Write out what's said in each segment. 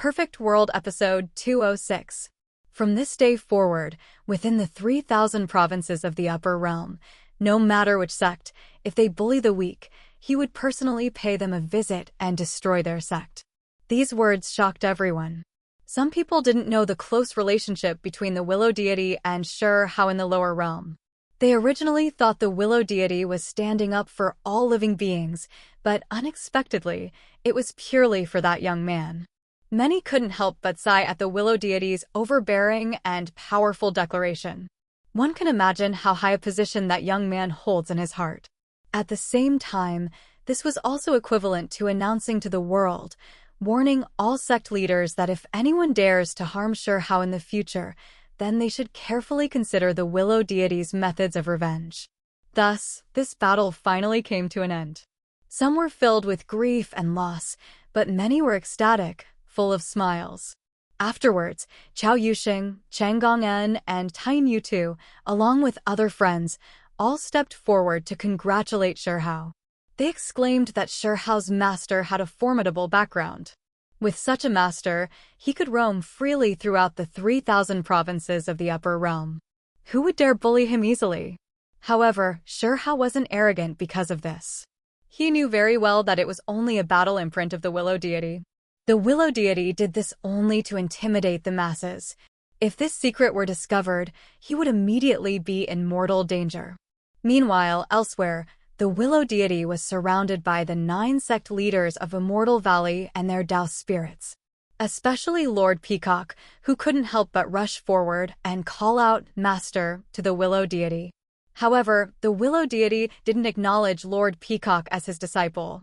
Perfect World Episode 206. From this day forward, within the 3,000 provinces of the Upper Realm, no matter which sect, if they bully the weak, he would personally pay them a visit and destroy their sect. These words shocked everyone. Some people didn't know the close relationship between the Willow Deity and Shur Hao in the lower realm. They originally thought the Willow Deity was standing up for all living beings, but unexpectedly, it was purely for that young man. Many couldn't help but sigh at the Willow Deity's overbearing and powerful declaration. One can imagine how high a position that young man holds in his heart. At the same time, this was also equivalent to announcing to the world, warning all sect leaders that if anyone dares to harm Shur Hao in the future, then they should carefully consider the Willow Deity's methods of revenge. Thus, this battle finally came to an end. Some were filled with grief and loss, but many were ecstatic, full of smiles. Afterwards, Chao Yuxing, Chang Gong'en, and Taim Yutu, along with other friends, all stepped forward to congratulate Shur Hao. They exclaimed that Shur Hao's master had a formidable background. With such a master, he could roam freely throughout the 3,000 provinces of the Upper Realm. Who would dare bully him easily? However, Shur Hao wasn't arrogant because of this. He knew very well that it was only a battle imprint of the Willow Deity. The Willow Deity did this only to intimidate the masses. If this secret were discovered, he would immediately be in mortal danger. Meanwhile, elsewhere, the Willow Deity was surrounded by the 9 sect leaders of Immortal Valley and their Dao spirits. Especially Lord Peacock, who couldn't help but rush forward and call out "Master" to the Willow Deity. However, the Willow Deity didn't acknowledge Lord Peacock as his disciple.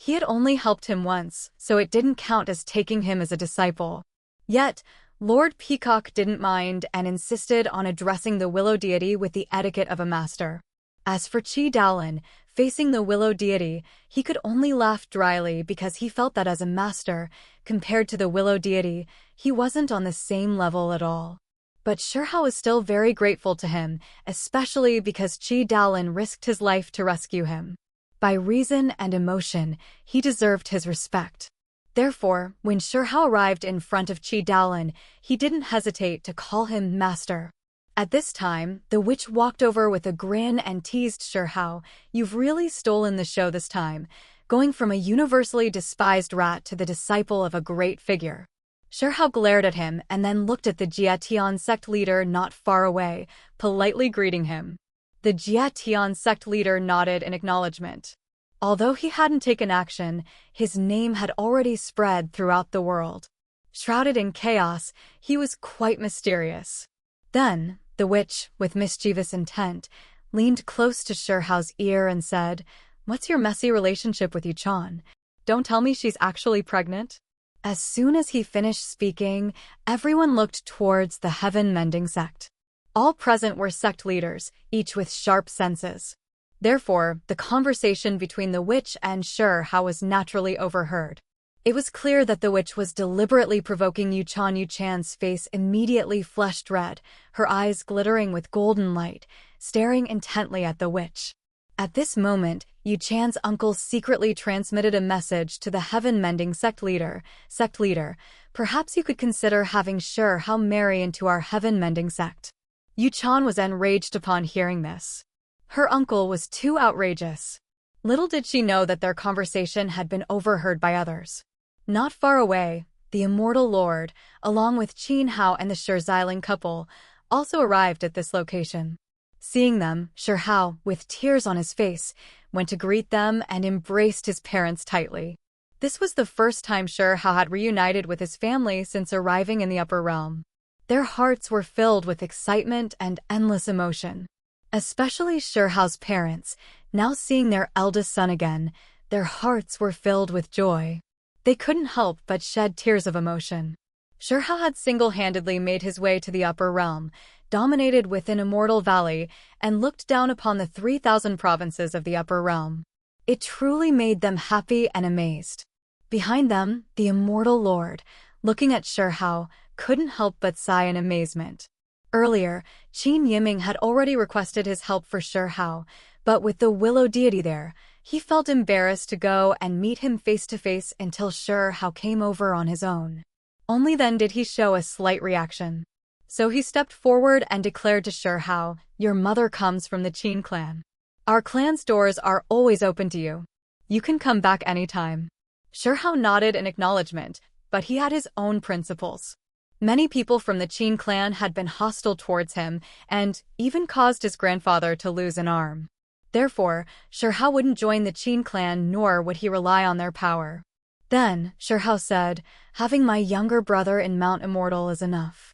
He had only helped him once, so it didn't count as taking him as a disciple. Yet, Lord Peacock didn't mind and insisted on addressing the Willow Deity with the etiquette of a master. As for Qi Daolin, facing the Willow Deity, he could only laugh dryly because he felt that as a master, compared to the Willow Deity, he wasn't on the same level at all. But Shur Hao was still very grateful to him, especially because Qi Daolin risked his life to rescue him. By reason and emotion, he deserved his respect. Therefore, when Shur Hao arrived in front of Qi Daolin, he didn't hesitate to call him master. At this time, the witch walked over with a grin and teased Shur Hao, "You've really stolen the show this time, going from a universally despised rat to the disciple of a great figure." Shur Hao glared at him and then looked at the Jia Tian sect leader not far away, politely greeting him. The Jia Tian sect leader nodded in acknowledgement. Although he hadn't taken action, his name had already spread throughout the world. Shrouded in chaos, he was quite mysterious. Then, the witch, with mischievous intent, leaned close to Shur Hao's ear and said, "What's your messy relationship with Yuchan? Don't tell me she's actually pregnant?" As soon as he finished speaking, everyone looked towards the heaven-mending sect. All present were sect leaders, each with sharp senses. Therefore, the conversation between the witch and Shur Hao was naturally overheard. It was clear that the witch was deliberately provoking Yuchan. Yuchan's face immediately flushed red, her eyes glittering with golden light, staring intently at the witch. At this moment, Yuchan's uncle secretly transmitted a message to the heaven-mending sect leader, "Perhaps you could consider having Shur Hao marry into our heaven-mending sect." Yuchan was enraged upon hearing this. Her uncle was too outrageous. Little did she know that their conversation had been overheard by others. Not far away, the Immortal Lord, along with Qin Hao and the Shur Xiling couple, also arrived at this location. Seeing them, Shur Hao, with tears on his face, went to greet them and embraced his parents tightly. This was the first time Shur Hao had reunited with his family since arriving in the Upper Realm. Their hearts were filled with excitement and endless emotion. Especially Shur Hao's parents, now seeing their eldest son again, their hearts were filled with joy. They couldn't help but shed tears of emotion. Shur Hao had single-handedly made his way to the Upper Realm, dominated within Immortal Valley, and looked down upon the 3,000 provinces of the Upper Realm. It truly made them happy and amazed. Behind them, the Immortal Lord, looking at Shur Hao, couldn't help but sigh in amazement. Earlier, Qin Yiming had already requested his help for Shur Hao, but with the Willow Deity there, he felt embarrassed to go and meet him face to face until Shur Hao came over on his own. Only then did he show a slight reaction. So he stepped forward and declared to Shi Hao, "Your mother comes from the Qin clan. Our clan's doors are always open to you. You can come back anytime." Shi Hao nodded in acknowledgement, but he had his own principles. Many people from the Qin clan had been hostile towards him and even caused his grandfather to lose an arm. Therefore, Shi Hao wouldn't join the Qin clan, nor would he rely on their power. Then, Shi Hao said, "Having my younger brother in Mount Immortal is enough.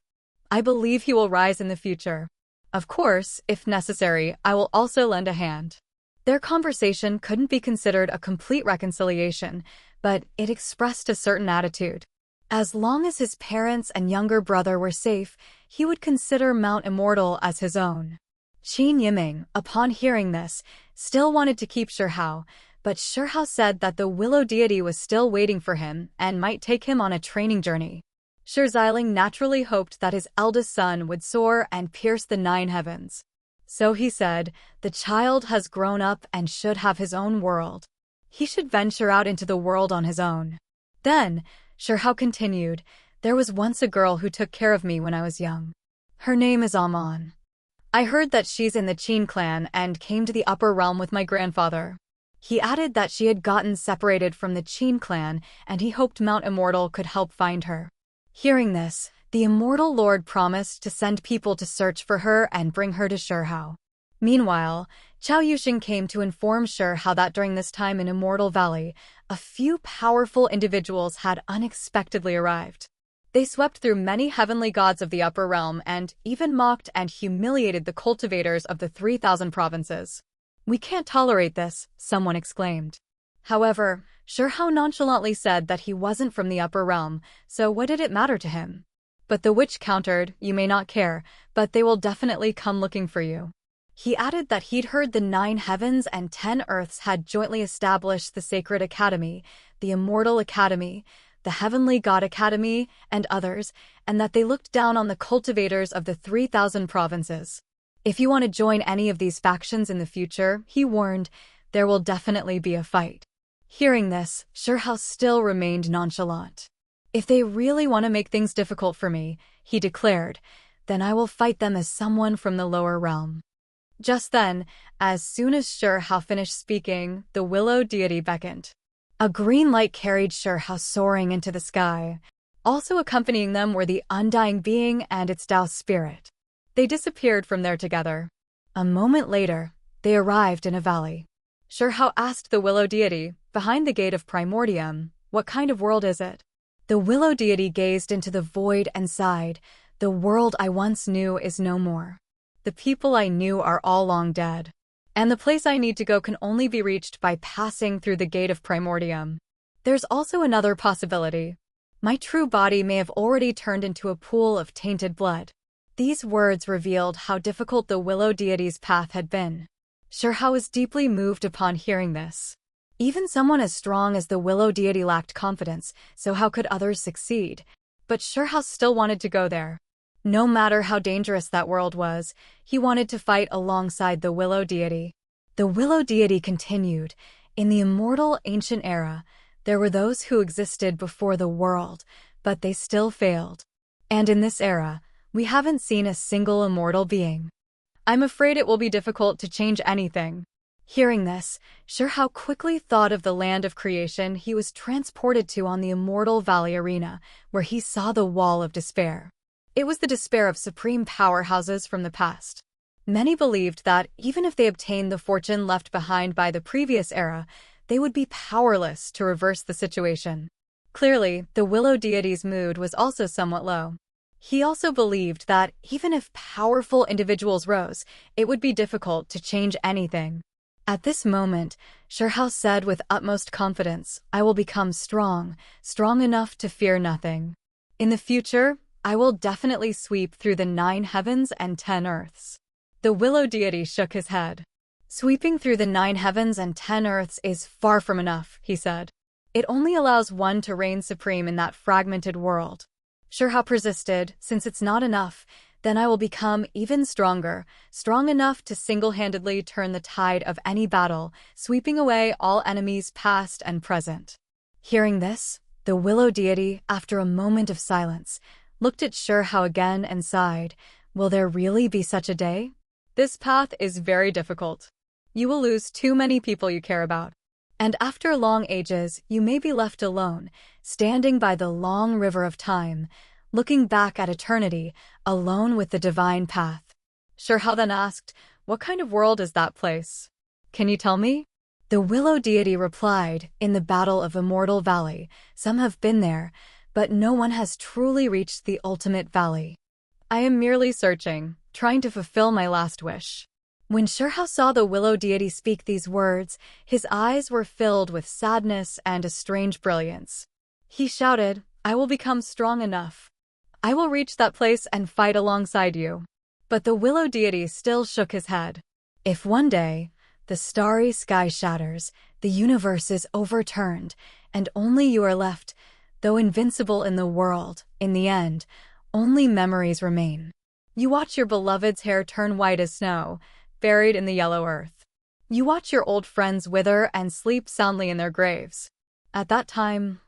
I believe he will rise in the future. Of course, if necessary, I will also lend a hand." Their conversation couldn't be considered a complete reconciliation, but it expressed a certain attitude. As long as his parents and younger brother were safe, he would consider Mount Immortal as his own. Qin Yiming, upon hearing this, still wanted to keep Shi Hao, but Shi Hao said that the Willow deity was still waiting for him and might take him on a training journey. Shi Xiling naturally hoped that his eldest son would soar and pierce the 9 heavens. So he said, "The child has grown up and should have his own world. He should venture out into the world on his own." Then, Shi Hao continued, "There was once a girl who took care of me when I was young. Her name is Amon. I heard that she's in the Qin clan and came to the upper realm with my grandfather." He added that she had gotten separated from the Qin clan and he hoped Mount Immortal could help find her. Hearing this, the Immortal Lord promised to send people to search for her and bring her to Shi Hao. Meanwhile, Chao Yuxing came to inform Shi Hao that during this time in Immortal Valley, a few powerful individuals had unexpectedly arrived. They swept through many heavenly gods of the upper realm and even mocked and humiliated the cultivators of the 3,000 provinces. "We can't tolerate this," someone exclaimed. However, Shi Hao nonchalantly said that he wasn't from the upper realm, so what did it matter to him? But the witch countered, "You may not care, but they will definitely come looking for you." He added that he'd heard the 9 heavens and 10 earths had jointly established the Sacred Academy, the Immortal Academy, the Heavenly God Academy, and others, and that they looked down on the cultivators of the 3,000 provinces. "If you want to join any of these factions in the future," he warned, "there will definitely be a fight." Hearing this, Shi Hao still remained nonchalant. "If they really want to make things difficult for me," he declared, "then I will fight them as someone from the lower realm." Just then, as soon as Shi Hao finished speaking, the Willow deity beckoned. A green light carried Shi Hao soaring into the sky. Also accompanying them were the Undying Being and its Tao spirit. They disappeared from there together. A moment later, they arrived in a valley. Shi Hao asked the Willow deity, "Behind the gate of Primordium, what kind of world is it?" The Willow deity gazed into the void and sighed, "The world I once knew is no more. The people I knew are all long dead. And the place I need to go can only be reached by passing through the gate of Primordium. There's also another possibility. My true body may have already turned into a pool of tainted blood." These words revealed how difficult the Willow deity's path had been. Shi Hao was deeply moved upon hearing this. Even someone as strong as the Willow deity lacked confidence, so how could others succeed? But Shi Hao still wanted to go there. No matter how dangerous that world was, he wanted to fight alongside the Willow deity. The Willow deity continued, "In the immortal ancient era, there were those who existed before the world, but they still failed. And in this era, we haven't seen a single immortal being. I'm afraid it will be difficult to change anything." Hearing this, Shi Hao quickly thought of the land of creation he was transported to on the Immortal Valley Arena, where he saw the Wall of Despair. It was the despair of supreme powerhouses from the past. Many believed that even if they obtained the fortune left behind by the previous era, they would be powerless to reverse the situation. Clearly, the Willow deity's mood was also somewhat low. He also believed that even if powerful individuals rose, it would be difficult to change anything. At this moment, Shi Hao said with utmost confidence, "I will become strong, strong enough to fear nothing. In the future, I will definitely sweep through the 9 heavens and 10 earths." The Willow deity shook his head. "Sweeping through the 9 heavens and 10 earths is far from enough," he said. "It only allows one to reign supreme in that fragmented world." Shi Hao persisted, "Since it's not enough, then I will become even stronger, strong enough to single-handedly turn the tide of any battle, sweeping away all enemies past and present." Hearing this, The Willow deity, after a moment of silence, looked at Shirhao again and sighed. Will there really be such a day? This path is very difficult. You will lose too many people you care about. And after long ages, you may be left alone, standing by the long river of time, looking back at eternity, alone with the divine path. Shirhao then asked, what kind of world is that place? Can you tell me? The Willow deity replied, in the Battle of Immortal Valley, some have been there, but no one has truly reached the ultimate valley. I am merely searching, trying to fulfill my last wish. When Shirhao saw the Willow deity speak these words, his eyes were filled with sadness and a strange brilliance. He shouted, I will become strong enough. I will reach that place and fight alongside you. But the Willow deity still shook his head. If one day, the starry sky shatters, the universe is overturned, and only you are left, though invincible in the world, in the end, only memories remain. You watch your beloved's hair turn white as snow, buried in the yellow earth. You watch your old friends wither and sleep soundly in their graves. At that time,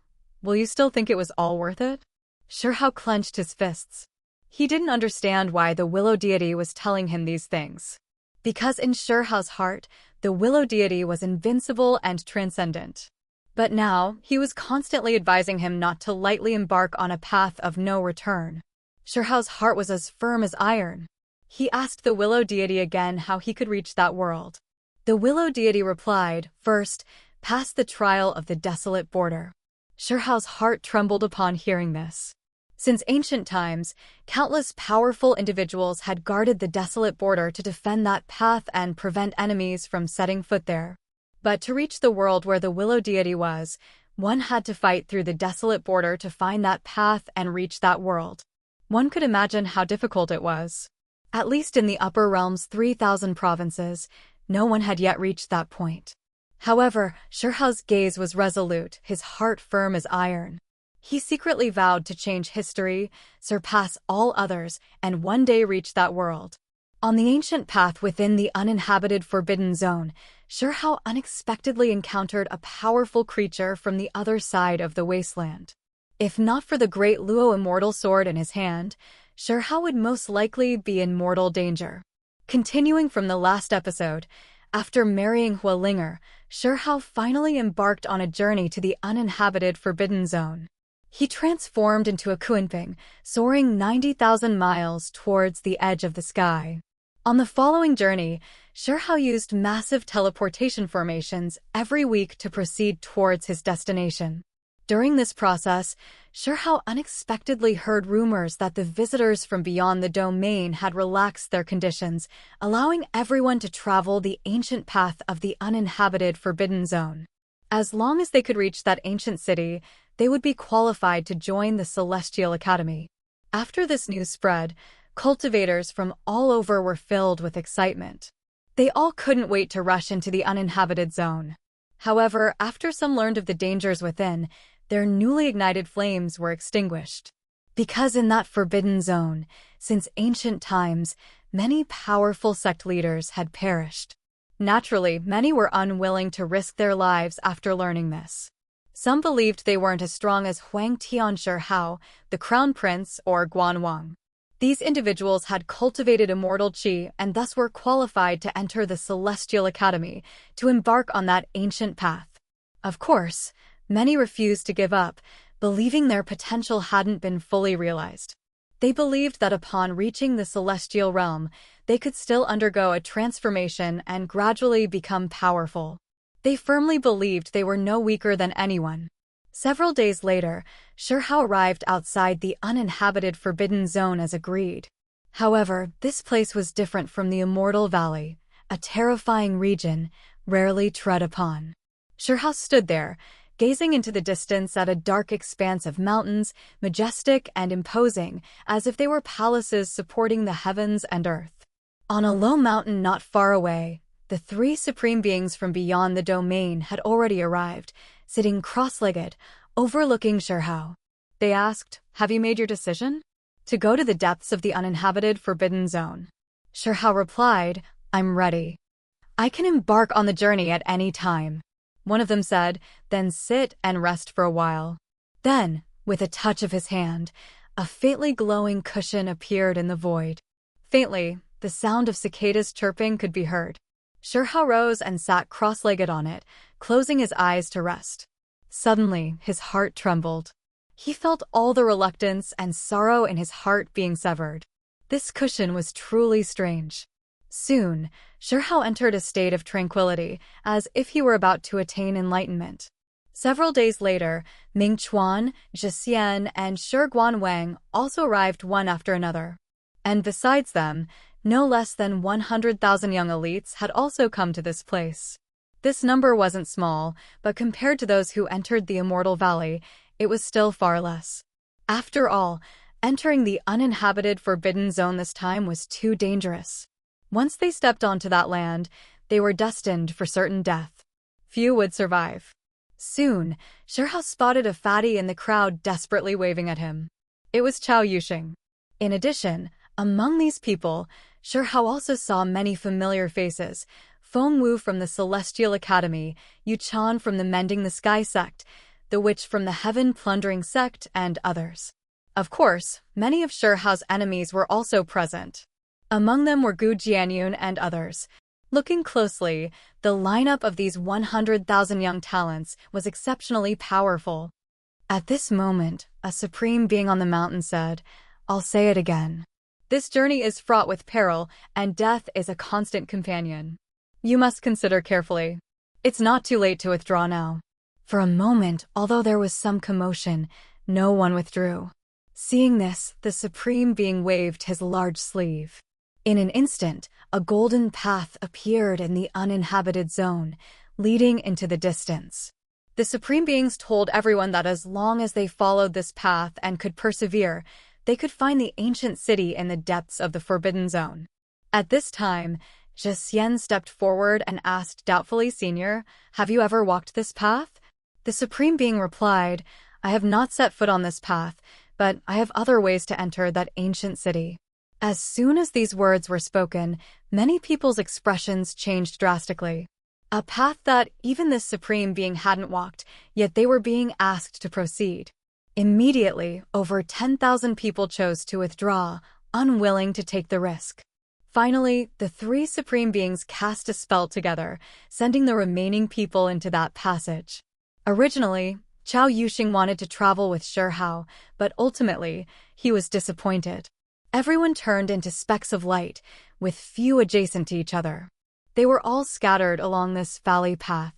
will you still think it was all worth it? Shirhao clenched his fists. He didn't understand why the Willow deity was telling him these things. Because in Shirhao's heart, the Willow deity was invincible and transcendent. But now, he was constantly advising him not to lightly embark on a path of no return. Shirhao's heart was as firm as iron. He asked the Willow deity again how he could reach that world. The Willow deity replied, first, pass the trial of the desolate border. Shirhao's heart trembled upon hearing this. Since ancient times, countless powerful individuals had guarded the desolate border to defend that path and prevent enemies from setting foot there. But to reach the world where the Willow deity was, one had to fight through the desolate border to find that path and reach that world. One could imagine how difficult it was. At least in the upper realm's 3,000 provinces, no one had yet reached that point. However, Shirhao's gaze was resolute, his heart firm as iron. He secretly vowed to change history, surpass all others, and one day reach that world. On the ancient path within the uninhabited Forbidden Zone, Shirhao unexpectedly encountered a powerful creature from the other side of the wasteland. If not for the great Luo immortal sword in his hand, Shirhao would most likely be in mortal danger. Continuing from the last episode, after marrying Hualinger, Shirhao finally embarked on a journey to the uninhabited Forbidden Zone. He transformed into a Kuanping, soaring 90,000 miles towards the edge of the sky. On the following journey, Shirhao used massive teleportation formations every week to proceed towards his destination. During this process, Shirhao unexpectedly heard rumors that the visitors from beyond the domain had relaxed their conditions, allowing everyone to travel the ancient path of the uninhabited Forbidden Zone. As long as they could reach that ancient city, they would be qualified to join the Celestial Academy. After this news spread, cultivators from all over were filled with excitement. They all couldn't wait to rush into the uninhabited zone. However, after some learned of the dangers within, their newly ignited flames were extinguished. Because in that forbidden zone, since ancient times, many powerful sect leaders had perished. Naturally, many were unwilling to risk their lives after learning this. Some believed they weren't as strong as Huang Tian Shirhao, the Crown Prince, or Guan Wang. These individuals had cultivated immortal qi and thus were qualified to enter the Celestial Academy, to embark on that ancient path. Of course, many refused to give up, believing their potential hadn't been fully realized. They believed that upon reaching the celestial realm, they could still undergo a transformation and gradually become powerful. They firmly believed they were no weaker than anyone. Several days later, Shirhao arrived outside the uninhabited Forbidden Zone as agreed. However, this place was different from the Immortal Valley, a terrifying region, rarely tread upon. Shirhao stood there, gazing into the distance at a dark expanse of mountains, majestic and imposing, as if they were palaces supporting the heavens and earth. On a low mountain not far away, the three supreme beings from beyond the domain had already arrived, sitting cross-legged, overlooking Shirhao. They asked, "Have you made your decision?" To go to the depths of the uninhabited Forbidden Zone. Shirhao replied, "I'm ready. I can embark on the journey at any time." One of them said, "Then sit and rest for a while." Then, with a touch of his hand, a faintly glowing cushion appeared in the void. Faintly, the sound of cicadas chirping could be heard. Shirhao rose and sat cross-legged on it, closing his eyes to rest. Suddenly, his heart trembled. He felt all the reluctance and sorrow in his heart being severed. This cushion was truly strange. Soon, Shirhao entered a state of tranquility, as if he were about to attain enlightenment. Several days later, Ming Chuan, Zhixian, and Shi Guanwang also arrived one after another. And besides them, no less than 100,000 young elites had also come to this place. This number wasn't small, but compared to those who entered the Immortal Valley, it was still far less. After all, entering the uninhabited Forbidden Zone this time was too dangerous. Once they stepped onto that land, they were destined for certain death. Few would survive. Soon, Shirhao spotted a fatty in the crowd desperately waving at him. It was Chao Yuxing. In addition, among these people, Shirhao also saw many familiar faces: Feng Wu from the Celestial Academy, Yu Chan from the Mending the Sky sect, the Witch from the Heaven Plundering sect, and others. Of course, many of Shirhao's enemies were also present. Among them were Gu Jianyun and others. Looking closely, the lineup of these 100,000 young talents was exceptionally powerful. At this moment, a supreme being on the mountain said, "I'll say it again. This journey is fraught with peril, and death is a constant companion. You must consider carefully. It's not too late to withdraw now." For a moment, although there was some commotion, no one withdrew. Seeing this, the supreme being waved his large sleeve. In an instant, a golden path appeared in the uninhabited zone, leading into the distance. The supreme beings told everyone that as long as they followed this path and could persevere, they could find the ancient city in the depths of the Forbidden Zone. At this time, Zhixian stepped forward and asked doubtfully, "Senior, have you ever walked this path?" The supreme being replied, "I have not set foot on this path, but I have other ways to enter that ancient city." As soon as these words were spoken, many people's expressions changed drastically. A path that even this supreme being hadn't walked, yet they were being asked to proceed. Immediately, over 10,000 people chose to withdraw, unwilling to take the risk. Finally, the three supreme beings cast a spell together, sending the remaining people into that passage. Originally, Chao Yuxing wanted to travel with Shirhao, but ultimately, he was disappointed. Everyone turned into specks of light, with few adjacent to each other. They were all scattered along this valley path.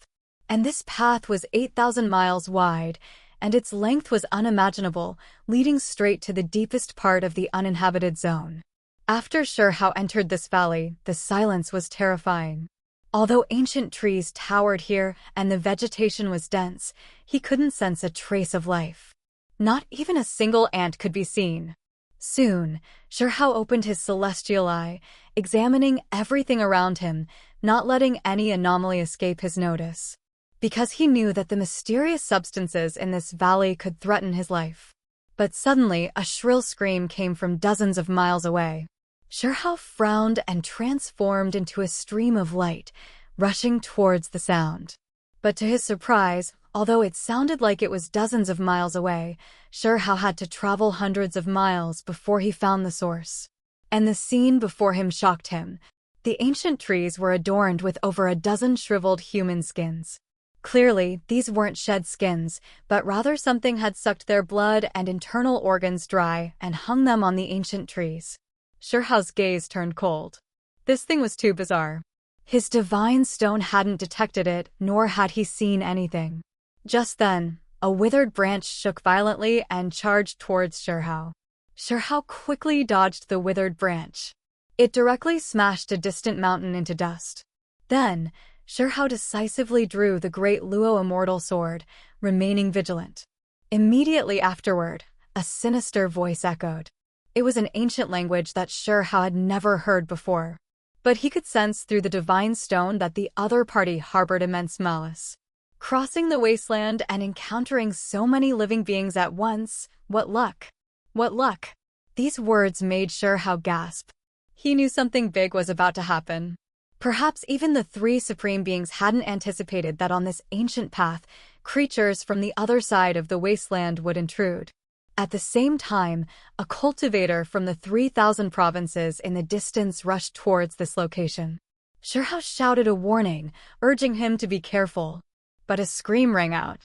And this path was 8,000 miles wide, and its length was unimaginable, leading straight to the deepest part of the uninhabited zone. After Shirhao entered this valley, the silence was terrifying. Although ancient trees towered here and the vegetation was dense, he couldn't sense a trace of life. Not even a single ant could be seen. Soon, Shirhao opened his celestial eye, examining everything around him, not letting any anomaly escape his notice. Because he knew that the mysterious substances in this valley could threaten his life. But suddenly, a shrill scream came from dozens of miles away. Shirhao frowned and transformed into a stream of light, rushing towards the sound. But to his surprise, although it sounded like it was dozens of miles away, Shirhao had to travel hundreds of miles before he found the source. And the scene before him shocked him. The ancient trees were adorned with over a dozen shriveled human skins. Clearly, these weren't shed skins, but rather something had sucked their blood and internal organs dry and hung them on the ancient trees. Shirhao's gaze turned cold. This thing was too bizarre. His divine stone hadn't detected it, nor had he seen anything. Just then, a withered branch shook violently and charged towards Shirhao. Shirhao quickly dodged the withered branch. It directly smashed a distant mountain into dust. Then, Shirhao decisively drew the great Luo immortal sword, remaining vigilant. Immediately afterward, a sinister voice echoed. It was an ancient language that Shirhao had never heard before. But he could sense through the divine stone that the other party harbored immense malice. Crossing the wasteland and encountering so many living beings at once, what luck! What luck! These words made Shirhao gasp. He knew something big was about to happen. Perhaps even the three supreme beings hadn't anticipated that on this ancient path, creatures from the other side of the wasteland would intrude. At the same time, a cultivator from the 3,000 provinces in the distance rushed towards this location. Shirhao shouted a warning, urging him to be careful. But a scream rang out.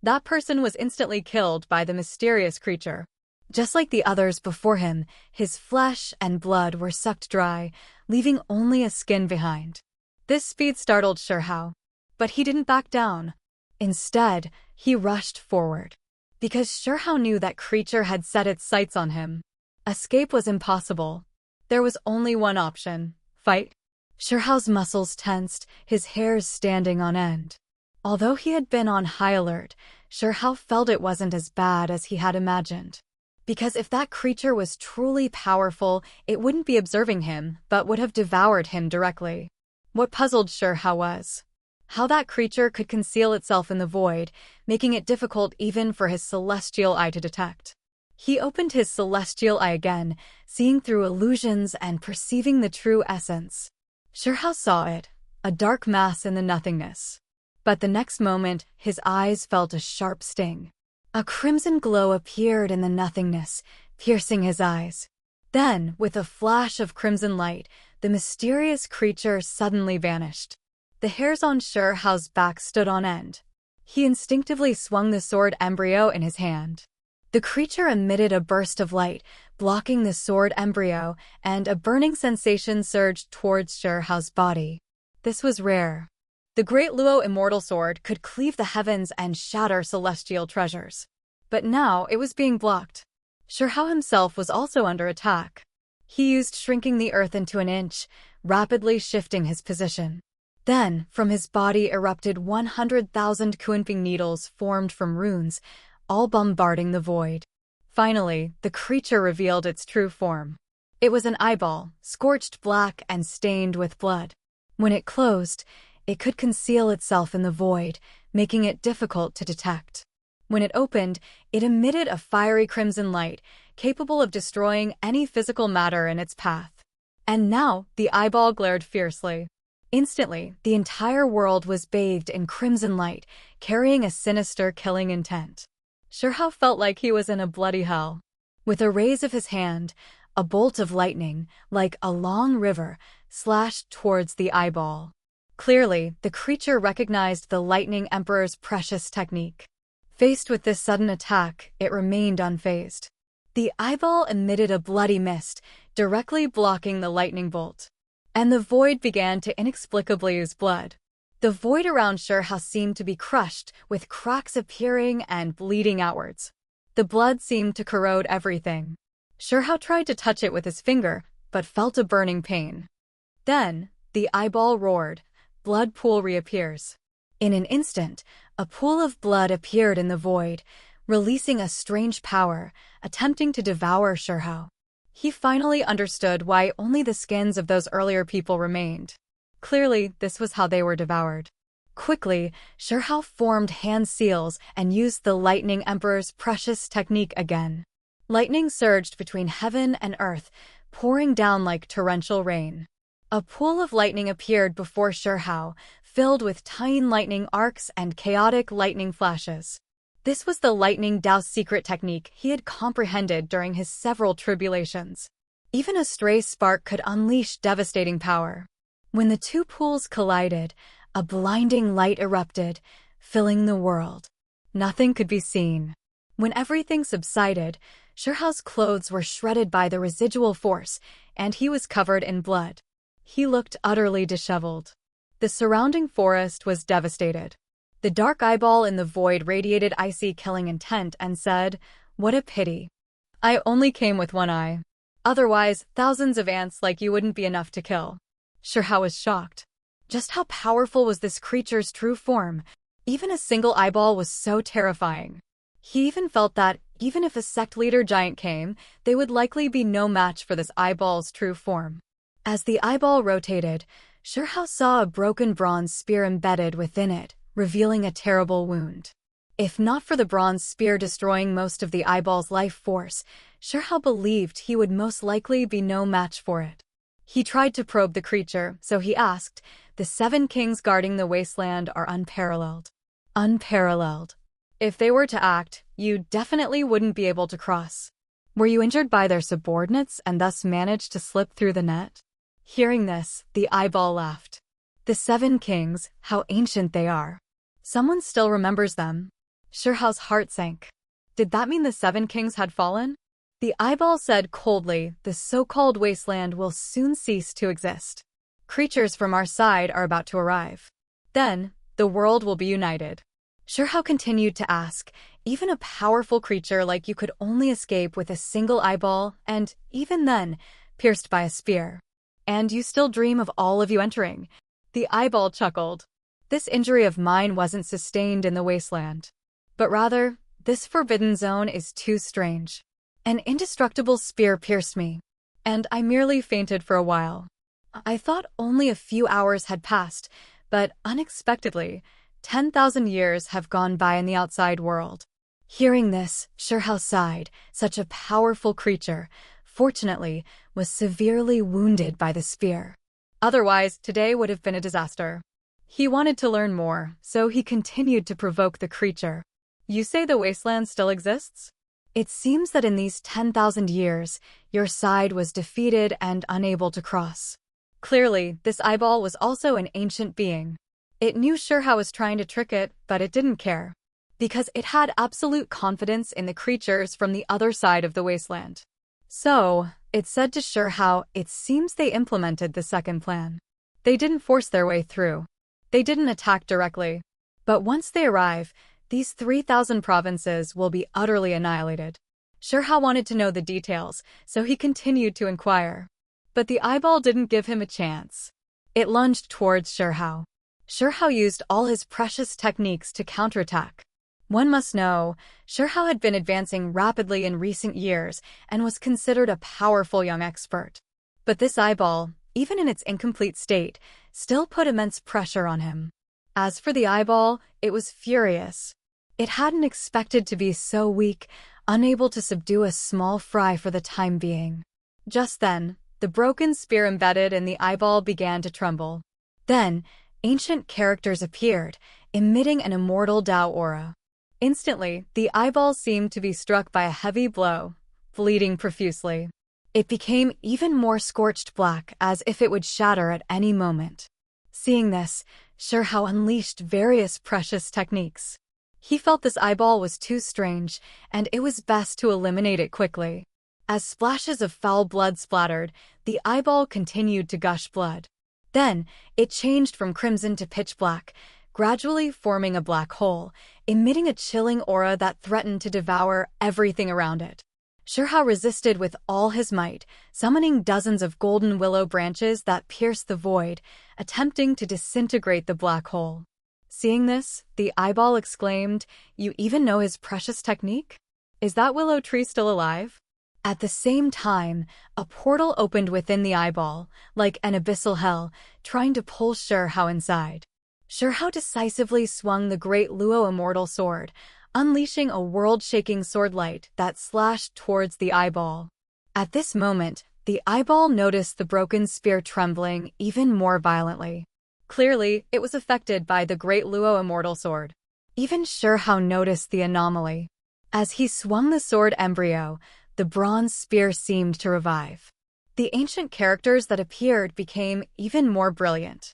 That person was instantly killed by the mysterious creature. Just like the others before him, his flesh and blood were sucked dry, leaving only a skin behind. This speed startled Shirhao. But he didn't back down. Instead, he rushed forward. Because Shirhao knew that creature had set its sights on him. Escape was impossible. There was only one option: fight. Shirhao's muscles tensed, his hairs standing on end. Although he had been on high alert, Shirhao felt it wasn't as bad as he had imagined. Because if that creature was truly powerful, it wouldn't be observing him, but would have devoured him directly. What puzzled Shirhao was how that creature could conceal itself in the void, making it difficult even for his celestial eye to detect. He opened his celestial eye again, seeing through illusions and perceiving the true essence. Shirhao saw it, a dark mass in the nothingness. But the next moment, his eyes felt a sharp sting. A crimson glow appeared in the nothingness, piercing his eyes. Then, with a flash of crimson light, the mysterious creature suddenly vanished. The hairs on Shirhao's back stood on end. He instinctively swung the sword embryo in his hand. The creature emitted a burst of light, blocking the sword embryo, and a burning sensation surged towards Shirhao's body. This was rare. The great Luo immortal sword could cleave the heavens and shatter celestial treasures. But now it was being blocked. Shirhao himself was also under attack. He used shrinking the earth into an inch, rapidly shifting his position. Then, from his body erupted 100,000 Kunping needles formed from runes, all bombarding the void. Finally, the creature revealed its true form. It was an eyeball, scorched black and stained with blood. When it closed, it could conceal itself in the void, making it difficult to detect. When it opened, it emitted a fiery crimson light, capable of destroying any physical matter in its path. And now, the eyeball glared fiercely. Instantly, the entire world was bathed in crimson light, carrying a sinister killing intent. Shirhao felt like he was in a bloody hell. With a raise of his hand, a bolt of lightning, like a long river, slashed towards the eyeball. Clearly, the creature recognized the Lightning Emperor's precious technique. Faced with this sudden attack, it remained unfazed. The eyeball emitted a bloody mist, directly blocking the lightning bolt. And the void began to inexplicably ooze blood. The void around Shirhao seemed to be crushed, with cracks appearing and bleeding outwards. The blood seemed to corrode everything. Shirhao tried to touch it with his finger, but felt a burning pain. Then, the eyeball roared. Blood pool reappears. In an instant, a pool of blood appeared in the void, releasing a strange power, attempting to devour Shirhao. He finally understood why only the skins of those earlier people remained. Clearly, this was how they were devoured. Quickly, Shirhao formed hand seals and used the Lightning Emperor's precious technique again. Lightning surged between heaven and earth, pouring down like torrential rain. A pool of lightning appeared before Shirhao, filled with tiny lightning arcs and chaotic lightning flashes. This was the Lightning Dao's secret technique he had comprehended during his several tribulations. Even a stray spark could unleash devastating power. When the two pools collided, a blinding light erupted, filling the world. Nothing could be seen. When everything subsided, Shirhao's clothes were shredded by the residual force, and he was covered in blood. He looked utterly disheveled. The surrounding forest was devastated. The dark eyeball in the void radiated icy killing intent and said, "What a pity. I only came with one eye. Otherwise, thousands of ants like you wouldn't be enough to kill." Shirhao was shocked. Just how powerful was this creature's true form? Even a single eyeball was so terrifying. He even felt that, even if a sect leader giant came, they would likely be no match for this eyeball's true form. As the eyeball rotated, Shirhao saw a broken bronze spear embedded within it, revealing a terrible wound. If not for the bronze spear destroying most of the eyeball's life force, Shirhao believed he would most likely be no match for it. He tried to probe the creature, so he asked, "The 7 kings guarding the wasteland are unparalleled. unparalleled. If they were to act, you definitely wouldn't be able to cross. Were you injured by their subordinates and thus managed to slip through the net? Hearing this, the eyeball laughed. The 7 kings, how ancient they are. Someone still remembers them. Shirhao's heart sank. Did that mean the 7 kings had fallen? The eyeball said coldly, the so-called wasteland will soon cease to exist. Creatures from our side are about to arrive. Then, the world will be united. Shirhao continued to ask, even a powerful creature like you could only escape with a single eyeball, and, even then, pierced by a spear. And you still dream of all of you entering. The eyeball chuckled. This injury of mine wasn't sustained in the wasteland. But rather, this forbidden zone is too strange. An indestructible spear pierced me, and I merely fainted for a while. I thought only a few hours had passed, but unexpectedly, 10,000 years have gone by in the outside world. Hearing this, Shirhao sighed. Such a powerful creature, fortunately, was severely wounded by the spear. Otherwise, today would have been a disaster. He wanted to learn more, so he continued to provoke the creature. You say the wasteland still exists? It seems that in these 10,000 years, your side was defeated and unable to cross. Clearly, this eyeball was also an ancient being. It knew Shirhao was trying to trick it, but it didn't care. Because it had absolute confidence in the creatures from the other side of the wasteland. So, it said to Shirhao, it seems they implemented the second plan. They didn't force their way through. They didn't attack directly. But once they arrive, these 3,000 provinces will be utterly annihilated. Shirhao wanted to know the details, so he continued to inquire. But the eyeball didn't give him a chance. It lunged towards Shirhao. Shirhao used all his precious techniques to counterattack. One must know, Shirhao had been advancing rapidly in recent years and was considered a powerful young expert. But this eyeball, even in its incomplete state, still put immense pressure on him. As for the eyeball, it was furious. It hadn't expected to be so weak, unable to subdue a small fry for the time being. Just then, the broken spear embedded in the eyeball began to tremble. Then, ancient characters appeared, emitting an immortal Tao aura. Instantly, the eyeball seemed to be struck by a heavy blow, bleeding profusely. It became even more scorched black, as if it would shatter at any moment. Seeing this, Shirhao unleashed various precious techniques. He felt this eyeball was too strange, and it was best to eliminate it quickly. As splashes of foul blood splattered, the eyeball continued to gush blood. Then, it changed from crimson to pitch black, gradually forming a black hole, emitting a chilling aura that threatened to devour everything around it. Shirhao resisted with all his might, summoning dozens of golden willow branches that pierced the void, attempting to disintegrate the black hole. Seeing this, the eyeball exclaimed, "You even know his precious technique? Is that willow tree still alive?" At the same time, a portal opened within the eyeball, like an abyssal hell, trying to pull Shirhao inside. Shirhao decisively swung the great Luo immortal sword, unleashing a world-shaking sword light that slashed towards the eyeball. At this moment, the eyeball noticed the broken spear trembling even more violently. Clearly, it was affected by the great Luo immortal sword. Even Shirhao noticed the anomaly. As he swung the sword embryo, the bronze spear seemed to revive. The ancient characters that appeared became even more brilliant.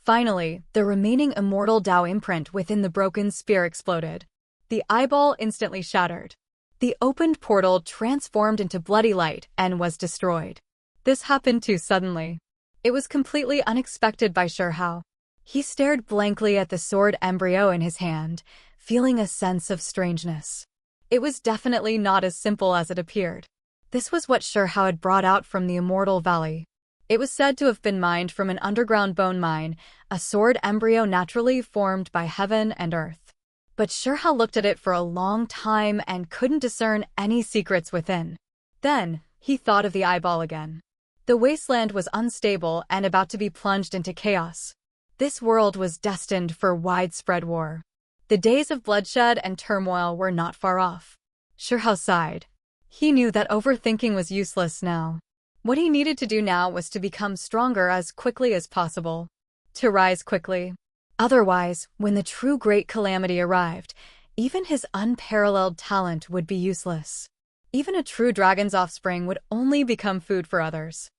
Finally, the remaining immortal Tao imprint within the broken spear exploded. The eyeball instantly shattered. The opened portal transformed into bloody light and was destroyed. This happened too suddenly. It was completely unexpected by Shirhao. He stared blankly at the sword embryo in his hand, feeling a sense of strangeness. It was definitely not as simple as it appeared. This was what Shirhao had brought out from the Immortal Valley. It was said to have been mined from an underground bone mine, a sword embryo naturally formed by heaven and earth. But Shirhao looked at it for a long time and couldn't discern any secrets within. Then, he thought of the eyeball again. The wasteland was unstable and about to be plunged into chaos. This world was destined for widespread war. The days of bloodshed and turmoil were not far off. Shirhao sighed. He knew that overthinking was useless now. What he needed to do now was to become stronger as quickly as possible. To rise quickly. Otherwise, when the true great calamity arrived, even his unparalleled talent would be useless. Even a true dragon's offspring would only become food for others.